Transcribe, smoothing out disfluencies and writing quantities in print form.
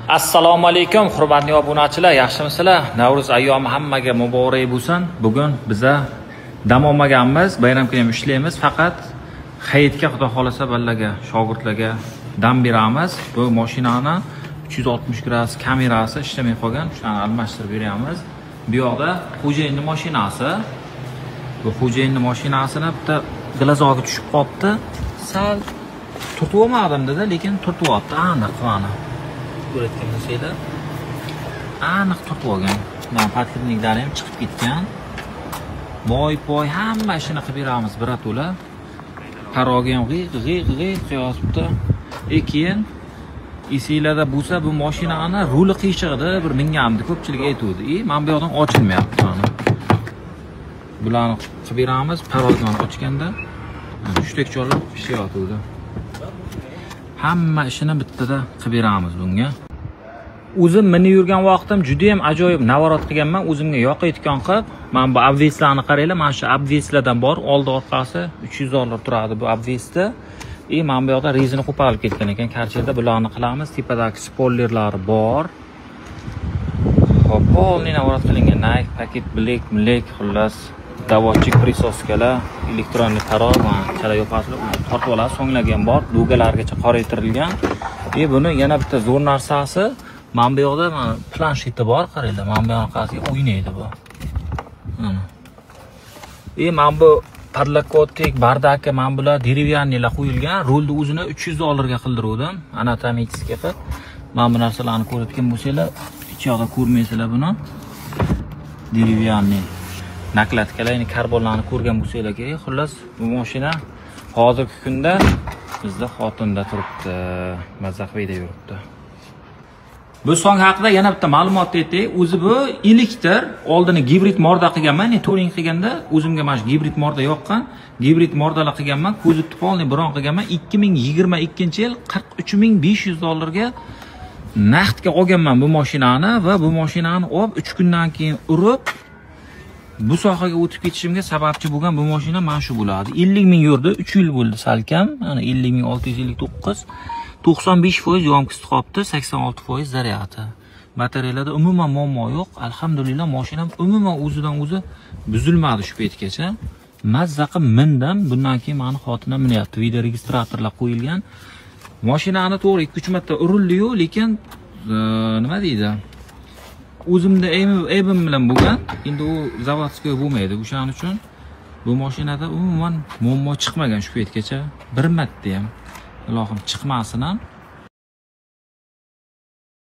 Assalomu alaykum, hurmatli obunachilar, yaxshimisizlar? Navruz ayyomi hammaga muborak bo'lsin. Bugun biza dam olmaganmiz, bayram kuni ham ishlaymiz, faqat hayitga xudo xolasa ballaga, shogirdlarga dam beramiz. Bu mashinani 360 gradus kamerasi ishlamay qolgan, shuni almashtirib beramiz. Bu yoqda xo'jayinning mashinasi. Bu xo'jayinning mashinasini bitta glazog'i tushib qolibdi. Sal turtib olmadim-da, lekin turtib oldi, aniq qilani. Ko'rayotgan bo'lsanglar, aniq turtib olgan. Mana podxidniklari ham chiqib ketgan. Boy hamma ishini qilib beramiz birato'la. Parogi ham g'iyq yozibdi. Keyin esinglarda bo'lsa, bu mashinani ruli qiyshiqda bir mingamdi, ko'pchilik aytuvdi. Mana bu yoqdan ochilmayapti mana. Bularni qilib beramiz, parogini ochganda shunday chorlab ishlayotdi. Hamma ishini bittada qilib beramiz bunga. O'zim minib yurgan vaqtim juda ham ajoyib navorot qilganman, o'zimga yoqayotgan qilib. Mana bu obveslarni qaranglar, mana shu obveslardan bor, oldi orqasi $300 turadi bu obvesda. Mana bu yoqda rezina qo'polib ketgan ekan, karcherda bularni qilamiz. Tepadagi spoilerlari bor. Xo'p, polni navorot qilingan, Nike, paket, bilek, xullas, davodchik prisoskalar, elektronlik parog, chala yo'qasilar tortib oladi, so'nglagan bor, dugalargacha qoraytirilgan. Buni yana bitta zo'r narsasi, mana bu yoqda mana plansheti bor, qaranglar, mana bu yoqasiga o'ynaydi bu. Mana bu podlokotnik, bardakka mana bular derevyannilar qo'yilgan, rolni o'zini $300 ga qildiruvdim, anatomический qilib. Mana bu narsalarni ko'rayotgan bo'lsanglar, hech yoqda ko'rmaysizlar buni. Derevyanniy nakladkalarni, karbonlarni ko'rgan bo'lsanglar kerak. Xullas, bu mashina hozirgi kunda bizda xotinda turibdi, mazza qilib yuribdi. Bu song haqida yana bitta ma'lumot aytay. O'zi bu elektr, oldini gibrid morda qilganman, touring qilganda o'zimga mana shu gibrid morda yoqqan, gibrid mordalar qilganman, ko'zi polni bron qilganman. 2022-yil $43500 ga naqdga olganman bu mashinani va bu mashinani olib 3 kundan keyin urib bu sohaga o'tib ketishimga sababchi bo'lgan bu mashina mana shu bo'ladi. 50 ming yurdi, 3 yil bo'ldi salkam. Mana 50.659, 95% yomkisi qolibdi, 86% zaryadi. Batareyalarda umuman muammo yo'q. Alhamdulillah, mashinam umuman o'zidan o'zi buzilmadi shu paytgacha. Mazza qilib mindim. Bundan keyin meni xotinam minyapti. Video registratorlar qo'yilgan. Mashinani to'g'ri 2-3 marta urildi-yu, lekin nima deydi? O'zimda aybim bilan bo'lgan. Endi u zavodskiy bo'lmaydi. O'shaning uchun bu mashinada umuman muammo chiqmagan shu paytgacha. Bir marta ham. Ilohim chiqmasin ham.